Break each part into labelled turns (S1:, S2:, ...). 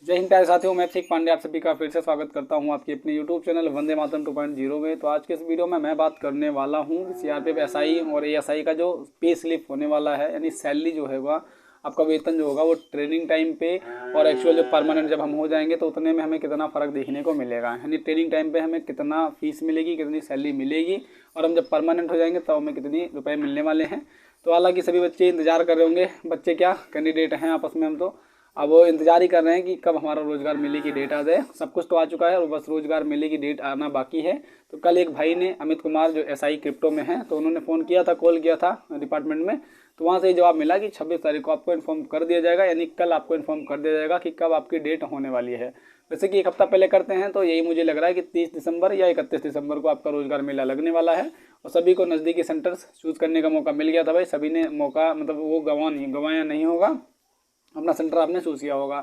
S1: जय हिंद प्यारे साथियों, मैं अभिषेक पांडे आप सभी का फिर से स्वागत करता हूं आपके अपने यूट्यूब चैनल वंदे मातरम 2.0 में। तो आज के इस वीडियो में मैं बात करने वाला हूं सीआरपीएफ एसआई और एएसआई का जो पे स्लिप होने वाला है, यानी सैलरी जो होगा, आपका वेतन जो होगा वो ट्रेनिंग टाइम पे और एक्चुअल जो परमानेंट जब हम हो जाएंगे तो उतने में हमें कितना फ़र्क देखने को मिलेगा। यानी ट्रेनिंग टाइम पे हमें कितना फीस मिलेगी, कितनी सैलरी मिलेगी, और हम जब परमानेंट हो जाएंगे तब हमें कितनी रुपए मिलने वाले हैं। तो हालांकि सभी बच्चे इंतजार कर रहे होंगे, बच्चे क्या कैंडिडेट हैं आपस में, हम तो अब वो इंतजार ही कर रहे हैं कि कब हमारा रोज़गार मिले की डेट आ जाए। सब कुछ तो आ चुका है और बस रोज़गार मिले की डेट आना बाकी है। तो कल एक भाई ने, अमित कुमार, जो एसआई क्रिप्टो में है, तो उन्होंने फ़ोन किया था, कॉल किया था डिपार्टमेंट में। तो वहाँ से ये जवाब मिला कि 26 तारीख को आपको इन्फॉर्म कर दिया जाएगा, यानी कल आपको इन्फॉर्म कर दिया जाएगा कि कब आपकी डेट होने वाली है। वैसे कि एक हफ्ता पहले करते हैं तो यही मुझे लग रहा है कि 30 दिसंबर या 31 दिसंबर को आपका रोज़गार मेला लगने वाला है। और सभी को नज़दीकी सेंटर्स चूज़ करने का मौका मिल गया था भाई, सभी ने मौका मतलब वो गंवाया नहीं होगा, अपना सेंटर आपने चूज़ किया होगा।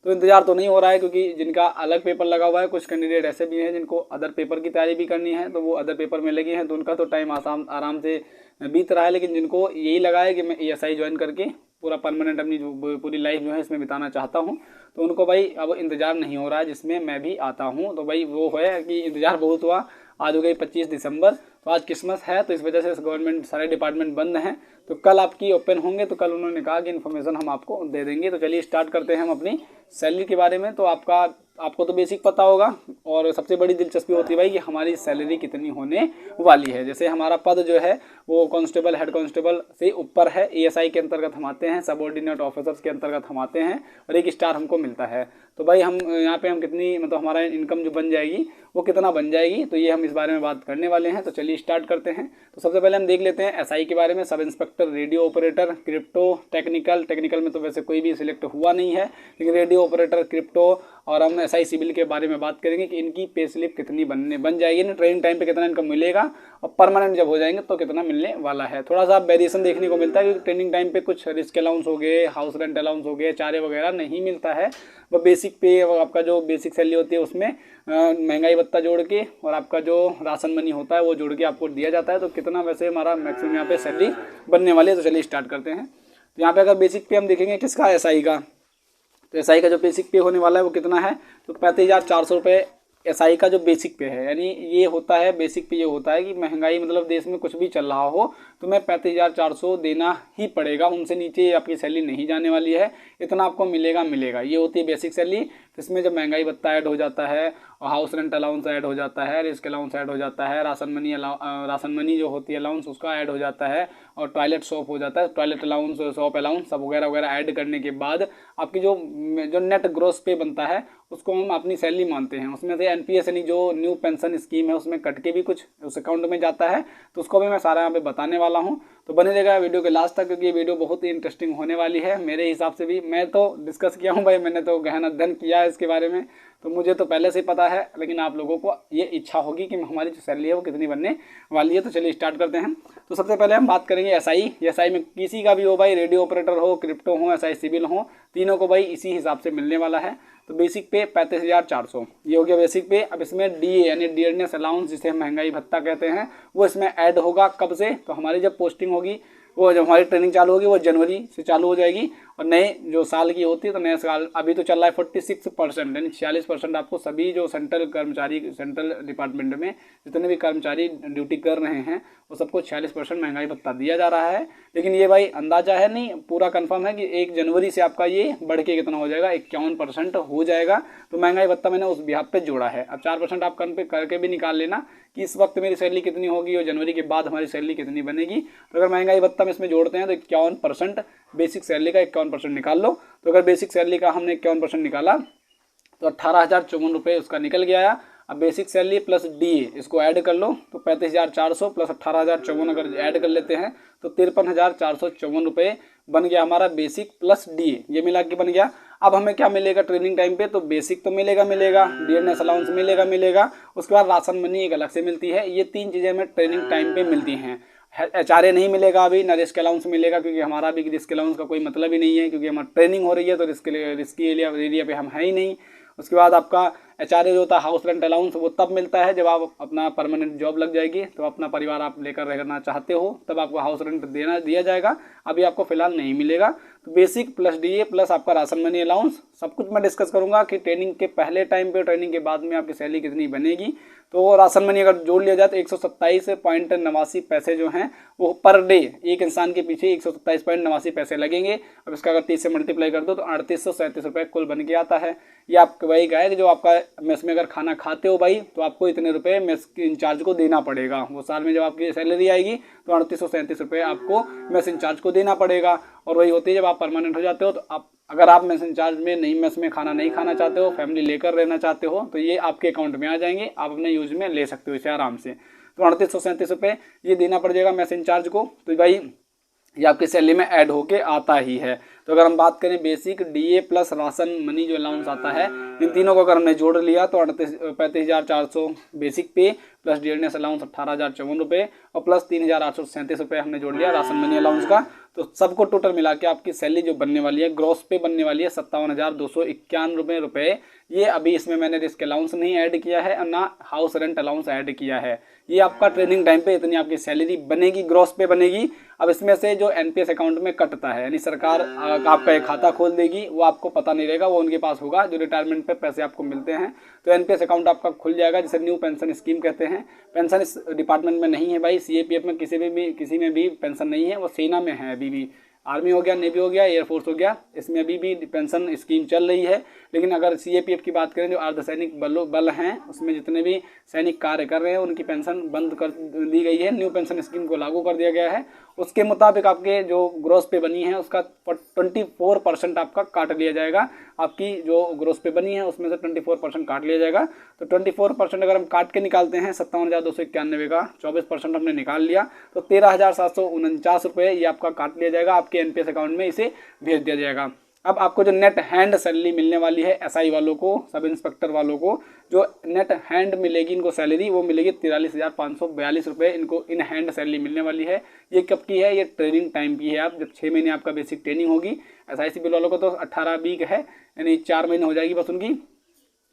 S1: तो इंतजार तो नहीं हो रहा है, क्योंकि जिनका अलग पेपर लगा हुआ है, कुछ कैंडिडेट ऐसे भी हैं जिनको अदर पेपर की तैयारी भी करनी है, तो वो अदर पेपर में लगे हैं, तो उनका तो टाइम आराम से बीत रहा है। लेकिन जिनको यही लगा है कि मैं एएसआई ज्वाइन करके पूरा परमानेंट अपनी पूरी लाइफ जो है इसमें बिताना चाहता हूँ, तो उनको भाई अब इंतज़ार नहीं हो रहा है, जिसमें मैं भी आता हूँ। तो भाई वो है कि इंतज़ार बहुत हुआ। आज हो गई 25 दिसंबर, तो आज क्रिसमस है, तो इस वजह से गवर्नमेंट सारे डिपार्टमेंट बंद हैं। तो कल आपकी ओपन होंगे, तो कल उन्होंने कहा कि इन्फॉर्मेशन हम आपको दे देंगे। तो चलिए स्टार्ट करते हैं हम अपनी सैलरी के बारे में। तो आपको तो बेसिक पता होगा, और सबसे बड़ी दिलचस्पी होती है भाई कि हमारी सैलरी कितनी होने वाली है। जैसे हमारा पद जो है वो कांस्टेबल, हेड कांस्टेबल से ऊपर है, एएसआई के अंतर्गत हम आते हैं, सबऑर्डिनेट ऑफिसर्स के अंतर्गत हम आते हैं, और 1 स्टार हमको मिलता है। तो भाई हम यहाँ पे हम कितनी मतलब हमारा इनकम जो बन जाएगी वो कितना बन जाएगी, तो ये हम इस बारे में बात करने वाले हैं। तो चलिए स्टार्ट करते हैं। तो सबसे पहले हम देख लेते हैं एसआई के बारे में। Sub inspector, radio operator, crypto, technical में तो वैसे कोई भी सिलेक्ट हुआ नहीं है, लेकिन रेडियो ऑपरेटर, क्रिप्टो और हम एसआई सिविल के बारे में बात करेंगे कि इनकी पे स्लिप कितनी बन जाएगी ना, ट्रेनिंग टाइम पे कितना इनकम मिलेगा, और परमानेंट जब हो जाएंगे तो कितना मिलने वाला है। थोड़ा सा वेरिएशन देखने को मिलता है, क्योंकि ट्रेनिंग टाइम पे कुछ रिस्क अलाउंस हो गए, हाउस रेंट अलाउंस हो गए, चारे वगैरह नहीं मिलता है। वह बेसिक पे, आपका जो बेसिक सैलरी होती है उसमें महंगाई भत्ता जोड़ के और आपका जो राशन मनी होता है वो जोड़ के आपको दिया जाता है। तो कितना वैसे हमारा मैक्सिमम यहाँ पे सैलरी बनने वाली है। तो चलिए स्टार्ट करते हैं। तो यहाँ पे अगर बेसिक पे हम देखेंगे किसका, एसआई का, तो एसआई का जो बेसिक पे होने वाला है वो कितना है, तो 35,400 रुपये एसआई का जो बेसिक पे है। यानी ये होता है बेसिक पे, ये होता है कि महंगाई मतलब देश में कुछ भी चल रहा हो तो मैं 35,400 देना ही पड़ेगा, उनसे नीचे आपकी सैलरी नहीं जाने वाली है, इतना आपको मिलेगा। ये होती है बेसिक सैलरी। इसमें जब महंगाई भत्ता ऐड हो जाता है और हाउस रेंट अलाउंस ऐड हो जाता है, रिस्क अलाउंस ऐड हो जाता है, राशन मनी जो होती है अलाउंस उसका ऐड हो जाता है, और टॉयलेट शॉप हो जाता है, टॉयलेट अलाउंस, शॉप अलाउंस सब वगैरह वगैरह ऐड करने के बाद आपकी जो नेट ग्रॉस पे बनता है उसको हम अपनी सैलरी मानते हैं। उसमें से एनपीएस यानी जो न्यू पेंशन स्कीम है उसमें कट के भी कुछ उस अकाउंट में जाता है, तो उसको भी मैं सारा यहाँ पे बताने वाला हूँ। तो बने रहेगा वीडियो के लास्ट तक, क्योंकि ये वीडियो बहुत ही इंटरेस्टिंग होने वाली है मेरे हिसाब से भी। मैं तो डिस्कस किया हूँ भाई, मैंने तो गहन अध्ययन किया है इसके बारे में, तो मुझे तो पहले से ही पता है, लेकिन आप लोगों को ये इच्छा होगी कि हमारी जो सैलरी है वो कितनी बनने वाली है। तो चलिए स्टार्ट करते हैं। तो सबसे पहले हम बात करेंगे एसआई। एसआई में किसी का भी हो भाई, रेडियो ऑपरेटर हो, क्रिप्टो हो, एसआई सिविल हो, तीनों को भाई इसी हिसाब से मिलने वाला है। तो बेसिक पे 35,400 ये हो गया बेसिक पे। अब इसमें डीए यानी डियरनेस अलाउंस, जिसे हम महंगाई भत्ता कहते हैं, वो इसमें ऐड होगा। कब से, तो हमारी जब पोस्टिंग होगी, वो जब हमारी ट्रेनिंग चालू होगी वो जनवरी से चालू हो जाएगी, और नए जो साल की होती है तो नए साल अभी तो चल रहा है 46%, यानी 46% आपको सभी जो सेंट्रल कर्मचारी, सेंट्रल डिपार्टमेंट में जितने भी कर्मचारी ड्यूटी कर रहे हैं वो सबको 46% महंगाई भत्ता दिया जा रहा है। लेकिन ये भाई अंदाजा है, नहीं पूरा कंफर्म है कि 1 जनवरी से आपका ये बढ़ के कितना हो जाएगा, 51% हो जाएगा। तो महंगाई भत्ता मैंने उस बिहाफ पे जोड़ा है। अब 4% आप कन पे करके भी निकाल लेना कि इस वक्त मेरी सैलरी कितनी होगी और जनवरी के बाद हमारी सैलरी कितनी बनेगी। तो अगर महंगाई भत्ता में इसमें जोड़ते हैं तो 51%, बेसिक सैलरी का 51% निकाल लो। तो अगर बेसिक सैलरी का हमने 51% निकाला तो 18,054 रुपये उसका निकल गया। अब बेसिक सैलरी प्लस डीए इसको ऐड कर लो, तो 35,400 प्लस 18,054 अगर ऐड कर लेते हैं तो 53,454 रुपये बन गया हमारा बेसिक प्लस डीए, ये मिला के बन गया। अब हमें क्या मिलेगा ट्रेनिंग टाइम पे, तो बेसिक तो मिलेगा, डियरनेस अलाउंस मिलेगा, उसके बाद राशन मनी एक अलग से मिलती है। ये 3 चीज़ें हमें ट्रेनिंग टाइम पे मिलती हैं। एचआरए नहीं मिलेगा अभी, ना रिस्क अलाउंस मिलेगा, क्योंकि हमारा भी रिस्क अलाउंस का कोई मतलब ही नहीं है, क्योंकि हमारी ट्रेनिंग हो रही है तो रिस्की एरिया पे हम है ही नहीं। उसके बाद आपका एचआरए जो होता है, हाउस रेंट अलाउंस, वो तब मिलता है जब आप अपना परमानेंट जॉब लग जाएगी, तो अपना परिवार आप लेकर रहना चाहते हो तब आपको हाउस रेंट दिया जाएगा, अभी आपको फिलहाल नहीं मिलेगा। तो बेसिक प्लस डीए प्लस आपका राशन मनी अलाउंस सब कुछ मैं डिस्कस करूंगा कि ट्रेनिंग के पहले टाइम पे ट्रेनिंग के बाद में आपकी सैलरी कितनी बनेगी। तो राशन मनी अगर जोड़ लिया जाए तो 127.89 पैसे जो हैं वो पर डे एक इंसान के पीछे 127.89 पैसे लगेंगे। अब इसका अगर 30 से मल्टीप्लाई कर दो तो 3837 रुपये कुल बन के आता है। ये आपको वही का है कि जो आपका मेस में अगर खाना खाते हो भाई तो आपको इतने रुपए मेस के इंचार्ज को देना पड़ेगा। वो साल में जब आपकी सैलरी आएगी तो 3837 रुपये आपको मेस इंचार्ज को देना पड़ेगा। और वही होती है जब आप परमानेंट हो जाते हो तो आप अगर आप मेस इंचार्ज में नहीं मेस में खाना नहीं खाना चाहते हो, फैमिली लेकर रहना चाहते हो, तो ये आपके अकाउंट में आ जाएंगे, आप अपने यूज में ले सकते हो इसे आराम से। तो 3837 रुपये ये देना पड़ जाएगा मेस इंचार्ज को। तो भाई ये आपकी सैलरी में ऐड होके आता ही है। तो अगर हम बात करें basic DA plus ration money जो अलाउंस आता है, इन तीनों को अगर हमने जोड़ लिया तो 35,400 बेसिक पे प्लस डीएनएस अलाउंस 18,054 रुपये और प्लस 3,837 रुपये हमने जोड़ लिया राशन मनी अलाउंस का। तो सबको टोटल मिला के आपकी सैलरी जो बनने वाली है ग्रॉस पे बनने वाली है 57,291 रुपये। ये अभी इसमें मैंने रिस्क अलाउंस नहीं ऐड किया है और ना हाउस रेंट अलाउंस ऐड किया है। ये आपका ट्रेनिंग टाइम पे इतनी आपकी सैलरी बनेगी, ग्रॉस पे बनेगी। अब इसमें से जो एनपीएस अकाउंट में कटता है यानी सरकार आपका एक खाता खोल देगी, वो आपको पता नहीं रहेगा, वो उनके पास होगा जो रिटायरमेंट पे पैसे आपको मिलते हैं। तो एनपीएस अकाउंट आपका खुल जाएगा जिसे न्यू पेंशन स्कीम कहते हैं। पेंशन इस डिपार्टमेंट में नहीं है भाई, सीएपीएफ में किसी में भी पेंशन नहीं है, वो सेना में है अभी भी। आर्मी हो गया, नेवी हो गया, एयरफोर्स हो गया, इसमें अभी भी पेंशन स्कीम चल रही है। लेकिन अगर सीएपीएफ की बात करें जो अर्धसैनिक बल हैं उसमें जितने भी सैनिक कार्य कर रहे हैं उनकी पेंशन बंद कर दी गई है, न्यू पेंशन स्कीम को लागू कर दिया गया है। उसके मुताबिक आपके जो ग्रोस पे बनी है उसका 24% आपका काट लिया जाएगा। आपकी जो ग्रोस पे बनी है उसमें से 24% काट लिया जाएगा। तो 24% अगर हम काट के निकालते हैं 57,291 का 24% हमने निकाल लिया तो 13,749 रुपये ये आपका काट लिया जाएगा, आपके एनपीएस अकाउंट में इसे भेज दिया जाएगा। अब आपको जो नेट हैंड सैलरी मिलने वाली है एसआई वालों को, सब इंस्पेक्टर वालों को जो नेट हैंड मिलेगी इनको सैलरी वो मिलेगी 43,542 रुपये इनको इन हैंड सैलरी मिलने वाली है। ये कब की है? ये ट्रेनिंग टाइम की है। आप जब 6 महीने आपका बेसिक ट्रेनिंग होगी, एसआई सिविल वालों को तो 18 वीक है यानी 4 महीने हो जाएगी बस उनकी,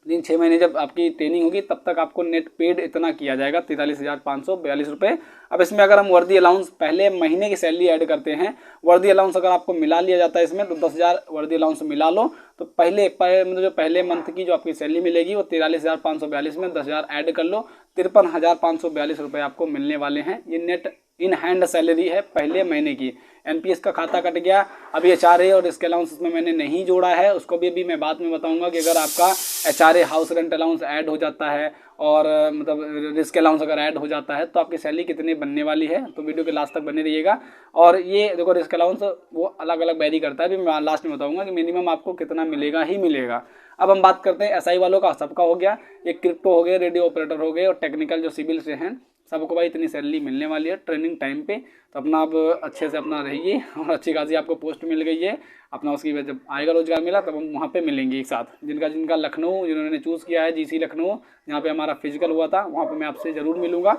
S1: लेकिन 6 महीने जब आपकी ट्रेनिंग होगी तब तक आपको नेट पेड इतना किया जाएगा 43,542 रुपये। अब इसमें अगर हम वर्दी अलाउंस पहले महीने की सैलरी ऐड करते हैं, वर्दी अलाउंस अगर आपको मिला लिया जाता है इसमें तो 10,000 वर्दी अलाउंस मिला लो तो मतलब जो पहले मंथ की जो आपकी सैलरी मिलेगी वो 43,542 में 10,000 ऐड कर लो, 53,542 रुपये आपको मिलने वाले हैं। ये नेट इन हैंड सैलरी है पहले महीने की। एनपीएस का खाता कट गया, अभी एचआरए और रिस्क अलाउंस इसमें मैंने नहीं जोड़ा है, उसको भी मैं बाद में बताऊंगा कि अगर आपका HRA house rent allowance add हो जाता है और मतलब रिस्क अलाउंस अगर ऐड हो जाता है तो आपकी सैलरी कितनी बनने वाली है, तो वीडियो के लास्ट तक बने रहिएगा। और ये देखो रिस्क अलाउंस वो अलग अलग वेरी करता है, अभी मैं लास्ट में बताऊंगा कि मिनिमम आपको कितना मिलेगा ही मिलेगा। अब हम बात करते हैं एसआई वालों का, सबका हो गया, ये क्रिप्टो हो गए, रेडियो ऑपरेटर हो गए और टेक्निकल जो सिविल से हैं सबको भाई इतनी सैलरी मिलने वाली है ट्रेनिंग टाइम पे। तो अपना आप अच्छे से अपना रहिए और अच्छी खासी आपको पोस्ट मिल गई है अपना, उसकी वजह जब आएगा रोजगार मिला तब हम वहाँ पे मिलेंगे एक साथ। जिनका लखनऊ जिन्होंने चूज़ किया है जीसी लखनऊ जहाँ पे हमारा फिजिकल हुआ था वहाँ पे मैं आपसे ज़रूर मिलूँगा।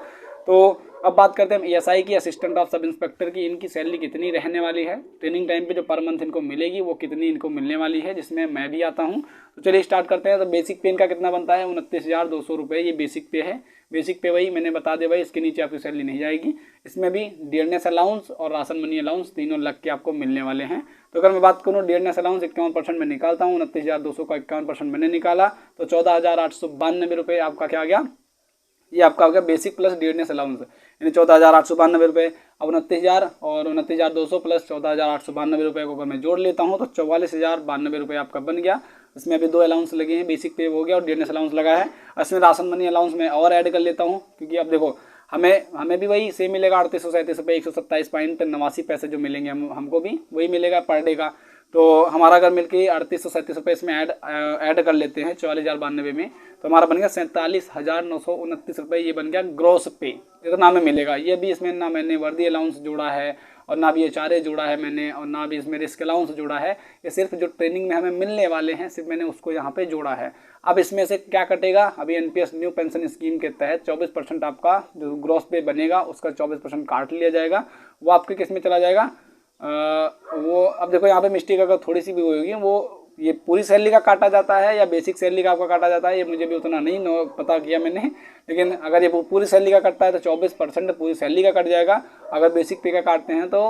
S1: तो अब बात करते हैं एएसआई की, असिस्टेंट ऑफ सब इंस्पेक्टर की, इनकी सैलरी कितनी रहने वाली है, ट्रेनिंग टाइम पे जो पर मंथ इनको मिलेगी वो कितनी इनको मिलने वाली है, जिसमें मैं भी आता हूँ। तो चलिए स्टार्ट करते हैं। तो बेसिक पे इनका कितना बनता है 29,200 रुपये, ये बेसिक पे है। बेसिक पे वही मैंने बता दिया भाई, इसके नीचे आपकी सैलरी नहीं जाएगी। इसमें भी डीएनएस अलाउंस और राशन मनी अलाउंस तीनों लग के आपको मिलने वाले हैं। तो अगर मैं बात करूँ डीएनएस अलाउंस 51% में निकालता हूँ, 29,200 का 51% मैंने निकाला तो 14,892 रुपये आपका क्या आ गया, ये आपका हो गया बेसिक प्लस डीएनएस अलाउंस यानी 14,892 रुपये। अब 29,000 और 29,200 प्लस 14,892 रुपये को अगर मैं जोड़ लेता हूँ तो 44,092 रुपये आपका बन गया। इसमें अभी 2 अलाउंस लगे हैं, बेसिक पे हो गया और डीएनएस अलाउंस लगा है। इसमें राशन मनी अलाउंस में और ऐड कर लेता हूँ क्योंकि अब देखो हमें भी वही सेम मिलेगा 3837 रुपये 127.89 पैसे जो मिलेंगे हमको भी वही मिलेगा पर डे का। तो हमारा अगर मिलके 3837 रुपये इसमें ऐड कर लेते हैं 44,092 में तो हमारा बन गया 47,929 रुपये, ये बन गया ग्रॉस पे, इतना हमें मिलेगा। ये भी इसमें ना मैंने वर्दी अलाउंस जोड़ा है और ना भी एचआरए जोड़ा है मैंने और ना भी इसमें रिस्क अलाउंस जोड़ा है, ये सिर्फ जो ट्रेनिंग में हमें मिलने वाले हैं सिर्फ मैंने उसको यहाँ पे जोड़ा है। अब इसमें से क्या कटेगा, अभी एनपीएस न्यू पेंशन स्कीम के तहत 24% आपका जो ग्रॉस पे बनेगा उसका 24% काट लिया जाएगा, वो आपके किस में चला जाएगा, वो अब देखो यहाँ पे मिस्टेक अगर थोड़ी सी भी होगी वो ये पूरी सैलरी का काटा जाता है या बेसिक सैलरी का आपका काटा जाता है, ये मुझे भी उतना नहीं पता किया मैंने, लेकिन अगर ये पूरी सैलरी का कटता है तो 24% पूरी सैलरी का कट जाएगा। अगर बेसिक पे का काटते हैं तो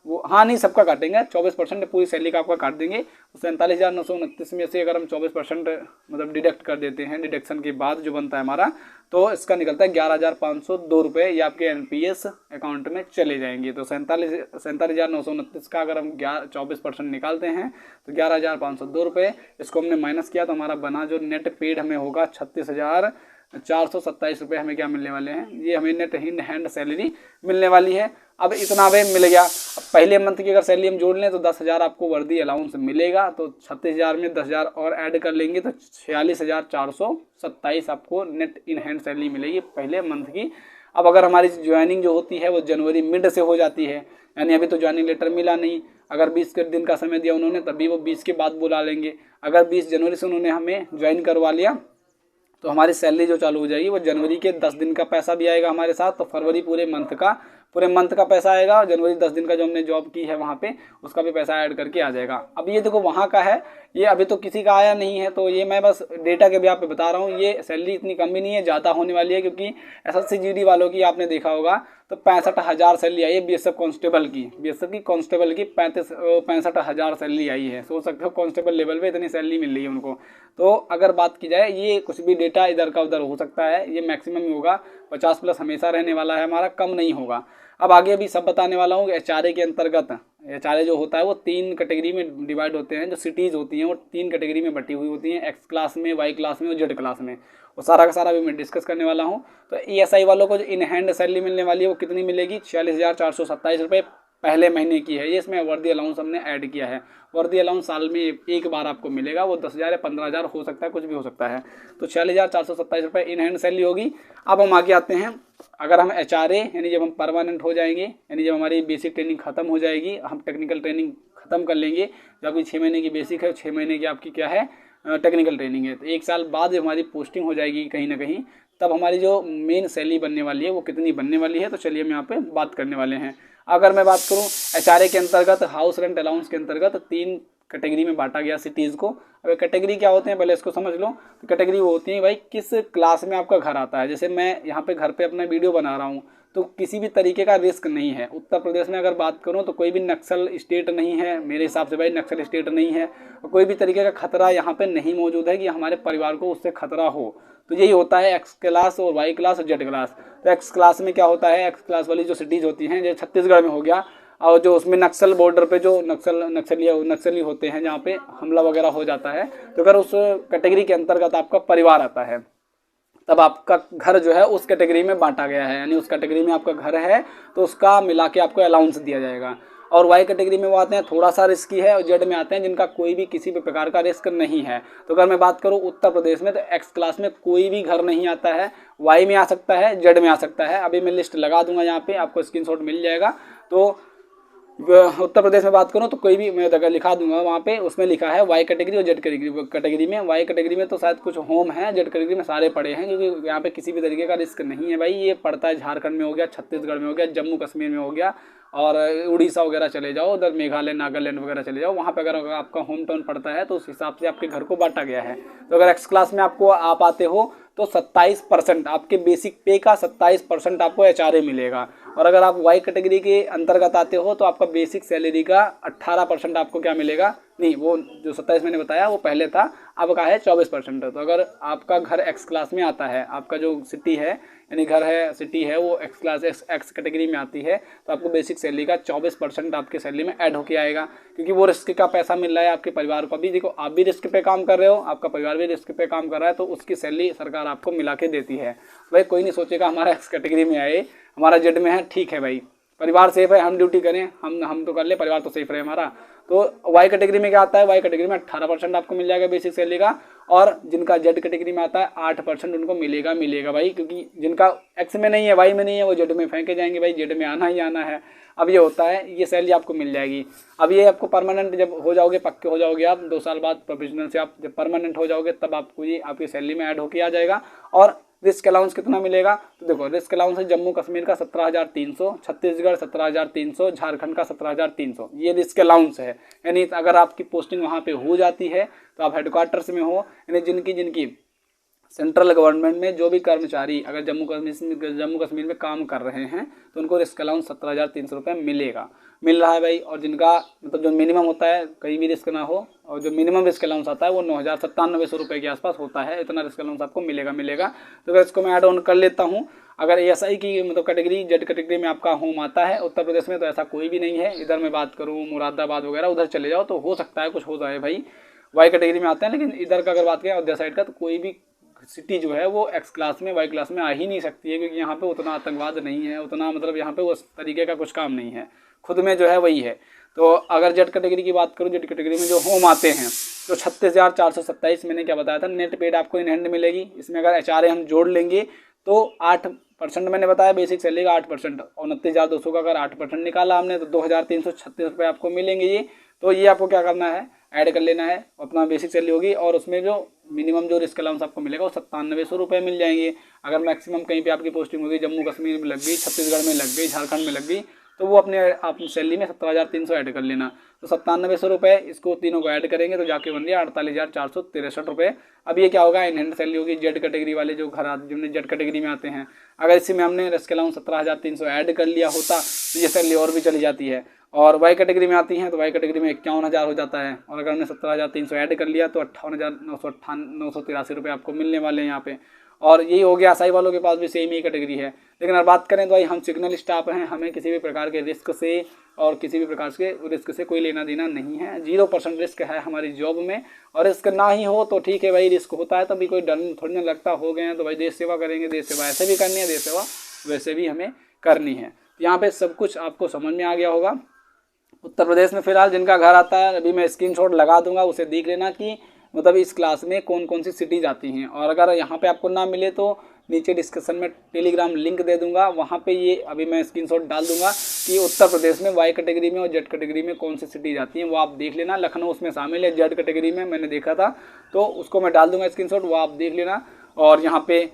S1: वो, हाँ नहीं सबका काटेंगे, 24% पूरी सैलरी का आपका काट देंगे। 47,929 में से अगर हम 24% मतलब डिडक्ट कर देते हैं, डिडक्शन के बाद जो बनता है हमारा, तो इसका निकलता है 11,502 रुपये। ये आपके एनपीएस अकाउंट में चले जाएंगे। तो 47,929 का अगर हम 24% निकालते हैं तो 11,502 रुपये। इसको हमने माइनस किया तो हमारा बना जो नेट पेड हमें होगा 36,427 रुपये हमें क्या मिलने वाले हैं, ये हमें नेट इन हैंड सैलरी मिलने वाली है। अब इतना हमें मिल गया। अब पहले मंथ की अगर सैलरी हम जोड़ लें तो 10,000 आपको वर्दी अलाउंस मिलेगा, तो 36,000 में 10,000 और ऐड कर लेंगे तो 46,427 आपको नेट इन हैंड सैलरी मिलेगी पहले मंथ की। अब अगर हमारी ज्वाइनिंग जो होती है वो जनवरी मिड से हो जाती है, यानी अभी तो ज्वाइनिंग लेटर मिला नहीं, अगर 20 दिन का समय दिया उन्होंने तभी वो 20 के बाद बुला लेंगे। अगर 20 जनवरी से उन्होंने हमें ज्वाइन करवा लिया तो हमारी सैलरी जो चालू हो जाएगी वो जनवरी के 10 दिन का पैसा भी आएगा हमारे साथ, तो फरवरी पूरे मंथ का पैसा आएगा, और जनवरी 10 दिन का जो हमने जॉब की है वहाँ पे उसका भी पैसा ऐड करके आ जाएगा। अब ये देखो वहाँ का है, ये अभी तो किसी का आया नहीं है, तो ये मैं बस डेटा के ब्याह पे बता रहा हूँ। ये सैलरी इतनी कम भी नहीं है, ज़्यादा होने वाली है, क्योंकि एसएससी जीडी वालों की आपने देखा होगा तो 65,000 सैलरी आई है बीएसएफ कांस्टेबल की, कांस्टेबल की 65,000 सैलरी आई है। सोच सकते हो कांस्टेबल लेवल पे इतनी सैलरी मिल रही है उनको। तो अगर बात की जाए, ये कुछ भी डेटा इधर का उधर हो सकता है, ये मैक्सिमम ही होगा, 50+ हमेशा रहने वाला है हमारा, कम नहीं होगा। अब आगे भी सब बताने वाला हूँ। एचआरए के अंतर्गत एचआरए जो होता है वो 3 कैटेगरी में डिवाइड होते हैं। जो सिटीज़ होती हैं वो 3 कैटेगरी में बटी हुई होती हैं, एक्स क्लास में, वाई क्लास में और जेड क्लास में। वो सारा का सारा भी मैं डिस्कस करने वाला हूँ। तो ईएसआई वालों को जो इन हैंड सैलरी मिलने वाली है वो कितनी मिलेगी, 46,427 रुपये पहले महीने की है। ये इसमें वर्दी अलाउंस हमने ऐड किया है। वर्दी अलाउंस साल में एक बार आपको मिलेगा, वो 10,000 या 15,000 हो सकता है, कुछ भी हो सकता है। तो 46,427 रुपये इन हैंड सैलरी होगी। अब हम आगे आते हैं। अगर हम एचआरए यानी जब हम परमानेंट हो जाएंगे, यानी जब हमारी बेसिक ट्रेनिंग खत्म हो जाएगी, हम टेक्निकल ट्रेनिंग खत्म कर लेंगे, जो अभी 6 महीने की बेसिक है, 6 महीने की आपकी क्या है टेक्निकल ट्रेनिंग है, तो 1 साल बाद जब हमारी पोस्टिंग हो जाएगी कहीं ना कहीं, तब हमारी जो मेन सैलरी बनने वाली है वो कितनी बनने वाली है, तो चलिए हम यहाँ पे बात करने वाले हैं। अगर मैं बात करूँ एचआरए के अंतर्गत, हाउस रेंट अलाउंस के अंतर्गत 3 कैटेगरी में बांटा गया सिटीज़ को। अब कैटेगरी क्या होते हैं पहले इसको समझ लो। तो कैटेगरी वो होती है भाई किस क्लास में आपका घर आता है। जैसे मैं यहाँ पे घर पे अपना वीडियो बना रहा हूँ, तो किसी भी तरीके का रिस्क नहीं है। उत्तर प्रदेश में अगर बात करूँ तो कोई भी नक्सल स्टेट नहीं है मेरे हिसाब से, भाई नक्सल स्टेट नहीं है, और कोई भी तरीके का खतरा यहाँ पे नहीं मौजूद है कि हमारे परिवार को उससे खतरा हो। तो यही होता है एक्स क्लास और वाई क्लास और जेड क्लास। तो एक्स क्लास में क्या होता है, एक्स क्लास वाली जो सिटीज़ होती हैं, जैसे छत्तीसगढ़ में हो गया, और जो उसमें नक्सल बॉर्डर पे जो नक्सली होते हैं जहाँ पे हमला वगैरह हो जाता है, तो अगर उस कैटेगरी के अंतर्गत आपका परिवार आता है तब आपका घर जो है उस कैटेगरी में बांटा गया है, यानी उस कैटेगरी में आपका घर है तो उसका मिला के आपको अलाउंस दिया जाएगा। और वाई कैटेगरी में वो आते हैं थोड़ा सा रिस्की है, और जेड में आते हैं जिनका कोई भी किसी भी प्रकार का रिस्क नहीं है। तो अगर मैं बात करूँ उत्तर प्रदेश में, तो एक्स क्लास में कोई भी घर नहीं आता है, वाई में आ सकता है, जेड में आ सकता है। अभी मैं लिस्ट लगा दूंगा यहाँ पे, आपको स्क्रीनशॉट मिल जाएगा। तो उत्तर प्रदेश में बात करूँ तो कोई भी मैं अगर लिखा दूंगा वहाँ पे, उसमें लिखा है वाई कैटेगरी और जेड कैटेगरी में। वाई कैटेगरी में तो शायद कुछ होम है, जेड कैटेगरी में सारे पड़े हैं, क्योंकि यहाँ पे किसी भी तरीके का रिस्क नहीं है भाई। ये पड़ता है झारखंड में हो गया, छत्तीसगढ़ में हो गया, जम्मू कश्मीर में हो गया, और उड़ीसा वगैरह चले जाओ, उधर मेघालय नागालैंड वगैरह चले जाओ, वहाँ पे अगर आपका होम टाउन पड़ता है तो उस हिसाब से आपके घर को बांटा गया है। तो अगर एक्स क्लास में आपको आप आते हो तो 27% आपके बेसिक पे का 27% आपको एचआरए मिलेगा। और अगर आप वाई कैटेगरी के अंतर्गत आते हो तो आपका बेसिक सैलरी का 18% आपको क्या मिलेगा, नहीं वो जो 27 मैंने बताया वो पहले था, अब का है 24%। तो अगर आपका घर एक्स क्लास में आता है, आपका जो सिटी है यानी घर है सिटी है वो एक्स क्लास एक्स कैटेगरी में आती है, तो आपको बेसिक सैलरी का 24% आपके सैलरी में ऐड होके आएगा, क्योंकि वो रिस्क का पैसा मिल रहा है आपके परिवार को। अभी देखो आप भी रिस्क पे काम कर रहे हो, आपका परिवार भी रिस्क पे काम कर रहा है, तो उसकी सैलरी सरकार आपको मिला के देती है। भाई कोई नहीं सोचेगा हमारा एक्स कैटेगरी में आए, हमारा जेड में है, ठीक है भाई, परिवार सेफ है, हम ड्यूटी करें, हम तो कर ले, परिवार तो सेफ रहे हमारा। तो वाई कैटेगरी में क्या आता है, वाई कैटेगरी में 18% आपको मिल जाएगा बेसिक सैलरी का, और जिनका जेड कैटेगरी में आता है 8% उनको मिलेगा भाई, क्योंकि जिनका एक्स में नहीं है, वाई में नहीं है, वो जेड में फेंके जाएंगे भाई, जेड में आना ही आना है। अब ये होता है, ये सैलरी आपको मिल जाएगी। अब ये आपको परमानेंट जब हो जाओगे, पक्के हो जाओगे आप 2 साल बाद प्रोफेशनल से आप जब परमानेंट हो जाओगे, तब आपको ये आपकी सैलरी में ऐड होके आ जाएगा। और रिस्क अलाउंस कितना मिलेगा, तो देखो रिस्क अलाउंस है जम्मू कश्मीर का 17,300, छत्तीसगढ़ 17,300, झारखंड का 17,300, ये रिस्क अलाउंस है। यानी अगर आपकी पोस्टिंग वहाँ पे हो जाती है तो आप हेडक्वार्टर्स में हो, यानी जिनकी सेंट्रल गवर्नमेंट में जो भी कर्मचारी अगर जम्मू कश्मीर में काम कर रहे हैं तो उनको रिस्क अलाउंस 17,300 रुपये मिल रहा है भाई। और जिनका मतलब जो मिनिमम होता है, कहीं भी रिस्क ना हो, और जो मिनिमम रिस्क अलाउंस आता है वो 9,97 रुपये के आसपास होता है। इतना रिस्क अलाउंस आपको मिलेगा। तो अगर इसको मैं ऐड ऑन कर लेता हूँ, अगर ASI की मतलब कैटेगरी जेड कैटेगरी में आपका होम आता है उत्तर प्रदेश में, तो ऐसा कोई भी नहीं है। इधर मैं बात करूँ मुरादाबाद वगैरह, उधर चले जाओ तो हो सकता है कुछ हो जाए भाई, वाई कैटेगरी में आते हैं। लेकिन इधर का अगर बात करें अयोध्या साइड का, तो कोई भी सिटी जो है वो X क्लास में वाई क्लास में आ ही नहीं सकती है, क्योंकि यहाँ पे उतना आतंकवाद नहीं है, उतना मतलब यहाँ पे उस तरीके का कुछ काम नहीं है, खुद में जो है वही है। तो अगर जेड कैटेगरी की बात करूँ, जेड कैटेगरी में जो होम आते हैं तो 36,427 मैंने क्या बताया था नेट पेड आपको इन हैंड मिलेगी। इसमें अगर HRA हम जोड़ लेंगे तो 8% मैंने बताया बेसिक सैलरी का 8%, 29,200 का अगर 8% निकाला हमने तो 2,336 रुपये आपको मिलेंगे ये। तो ये आपको क्या करना है, ऐड कर लेना है, अपना बेसिक सैलरी होगी और उसमें जो मिनिमम जो रिस्क अलाउंस आपको मिलेगा वो 9700 रुपये मिल जाएंगे। अगर मैक्सिमम कहीं पे आपकी पोस्टिंग होगी, जम्मू कश्मीर में लग गई, छत्तीसगढ़ में लग गई, झारखंड में लग गई, तो वो अपने आप सैलरी में 17,300 ऐड कर लेना। तो 9700 रुपये इसको तीनों को ऐड करेंगे तो जाके बन गया 48,463 रुपये। अब ये क्या होगा, इन हैंड सैलरी होगी जेड कैटेगरी वाले जो घर आते जिन्हें जेड कैटेगरी में आते हैं। अगर इसी में हमने रिस्क अलाउंस 17,300 ऐड कर लिया होता तो ये सैलरी और भी चली जाती है। और वाई कैटेगरी में आती हैं तो वाई कैटेगरी में 51,000 हो जाता है, और अगर हमने 17,300 ऐड कर लिया तो 58,983 रुपये आपको मिलने वाले हैं यहाँ पे। और यही हो गया। SI वालों के पास भी सेम ही कैटेगरी है। लेकिन अगर बात करें तो भाई हम सिग्नल स्टाफ हैं, हमें किसी भी प्रकार के रिस्क से और किसी भी प्रकार के रिस्क से कोई लेना देना नहीं है। 0% रिस्क है हमारी जॉब में, और रिस्क ना ही हो तो ठीक है भाई, रिस्क होता है तभी कोई डर थोड़ी ना लगता। हो गए हैं तो भाई देश सेवा करेंगे, देश सेवा ऐसे भी करनी है, देश सेवा वैसे भी हमें करनी है। यहाँ पे सब कुछ आपको समझ में आ गया होगा। उत्तर प्रदेश में फिलहाल जिनका घर आता है, अभी मैं स्क्रीनशॉट लगा दूंगा, उसे देख लेना कि मतलब इस क्लास में कौन कौन सी सिटीज़ आती हैं। और अगर यहाँ पे आपको ना मिले तो नीचे डिस्क्रिप्शन में टेलीग्राम लिंक दे दूंगा, वहाँ पे ये अभी मैं स्क्रीनशॉट डाल दूंगा कि उत्तर प्रदेश में वाई कैटेगरी में और जेड कैटेगरी में कौन सी सिटीज़ आती हैं, वो आप देख लेना। लखनऊ उसमें शामिल है जेड कैटेगरी में, मैंने देखा था, तो उसको मैं डाल दूंगा स्क्रीनशॉट, वो आप देख लेना। और यहाँ पे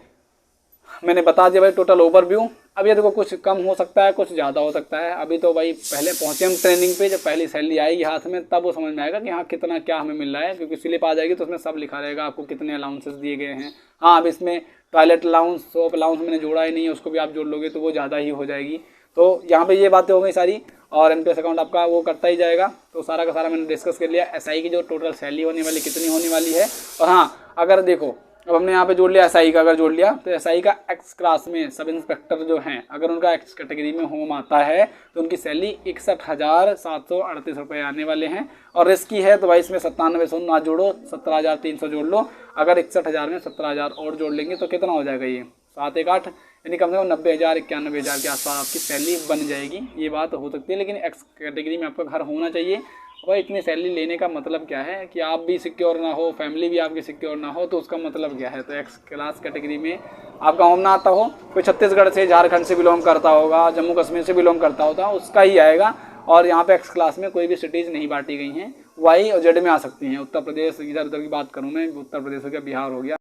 S1: मैंने बता दिया भाई टोटल ओवरव्यू। अब ये देखो कुछ कम हो सकता है, कुछ ज़्यादा हो सकता है। अभी तो भाई पहले पहुँचे हम ट्रेनिंग पे, जब पहली सैलरी आएगी हाथ में तब वो समझ में आएगा कि हाँ कितना क्या हमें मिल रहा है, क्योंकि स्लिप आ जाएगी तो उसमें सब लिखा रहेगा आपको कितने अलाउंसेस दिए गए हैं। हाँ, अब इसमें टॉयलेट अलाउंस, सोप अलाउंस मैंने जोड़ा ही नहीं है, उसको भी आप जोड़ लोगे तो वो ज़्यादा ही हो जाएगी। तो यहाँ पे ये बातें हो गई सारी, और NPS अकाउंट आपका वो करता ही जाएगा। तो सारा का सारा मैंने डिस्कस कर लिया। SI की जो टोटल सैलरी होने वाली कितनी होने वाली है। और हाँ, अगर देखो अब हमने यहाँ पे जोड़ लिया SI का, अगर जोड़ लिया तो SI का X क्लास में सब इंस्पेक्टर जो हैं, अगर उनका X कैटेगरी में होम आता है तो उनकी सैलरी 61,738 रुपये आने वाले हैं। और रिस्की है तो भाई इसमें 9700 ना जोड़ो, 17,300 जोड़ लो। अगर 61,000 में 17,000 और जोड़ लेंगे तो कितना हो जाएगा, ये 7 1 8, यानी कम से कम 90,000 91,000 के आसपास आपकी सैलरी बन जाएगी। ये बात हो सकती है, लेकिन X कैटेगरी में आपका घर होना चाहिए। भाई इतनी सैलरी लेने का मतलब क्या है कि आप भी सिक्योर ना हो, फैमिली भी आपकी सिक्योर ना हो, तो उसका मतलब क्या है। तो X क्लास कैटेगरी में आपका होम ना आता हो, कोई छत्तीसगढ़ से, झारखंड से बिलोंग करता होगा, जम्मू कश्मीर से बिलोंग करता होता, उसका ही आएगा। और यहाँ पे X क्लास में कोई भी सिटीज़ नहीं बांटी गई हैं, वाई और जेड में आ सकती हैं। उत्तर प्रदेश, इधर उधर की बात करूँ मैं, उत्तर प्रदेश हो गया, बिहार हो गया।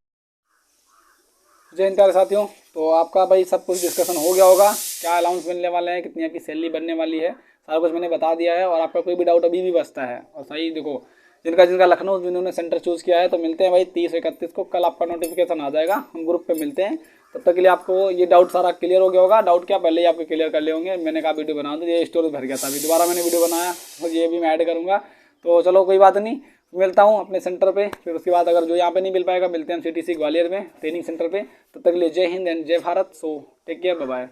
S1: जय हिंद प्यारे साथियों, तो आपका भाई सब कुछ डिस्कशन हो गया होगा, क्या अलाउंस मिलने वाले हैं, कितनी आपकी सैलरी बनने वाली है, सारा कुछ मैंने बता दिया है। और आपका कोई भी डाउट अभी भी बचता है, और सही देखो जिनका लखनऊ जिन्होंने सेंटर चूज़ किया है, तो मिलते हैं भाई 30-31 को, कल आपका नोटिफिकेशन आ जाएगा, हम ग्रुप पे मिलते हैं। तब तक के लिए आपको ये डाउट सारा क्लियर हो गया होगा। डाउट क्या पहले ही आपके क्लियर कर ले होंगे, मैंने कहा वीडियो बना दो, ये स्टोरेज भर गया था, अभी दोबारा मैंने वीडियो बनाया तो ये भी मैं ऐड करूँगा। तो चलो कोई बात नहीं, मिलता हूँ अपने सेंटर पे। फिर उसके बाद अगर जो यहाँ पे नहीं मिल पाएगा, मिलते हैं CTC ग्वालियर में ट्रेनिंग सेंटर पे। तब तक के लिए जय हिंद एंड जय Bharat. So take care, bye bye.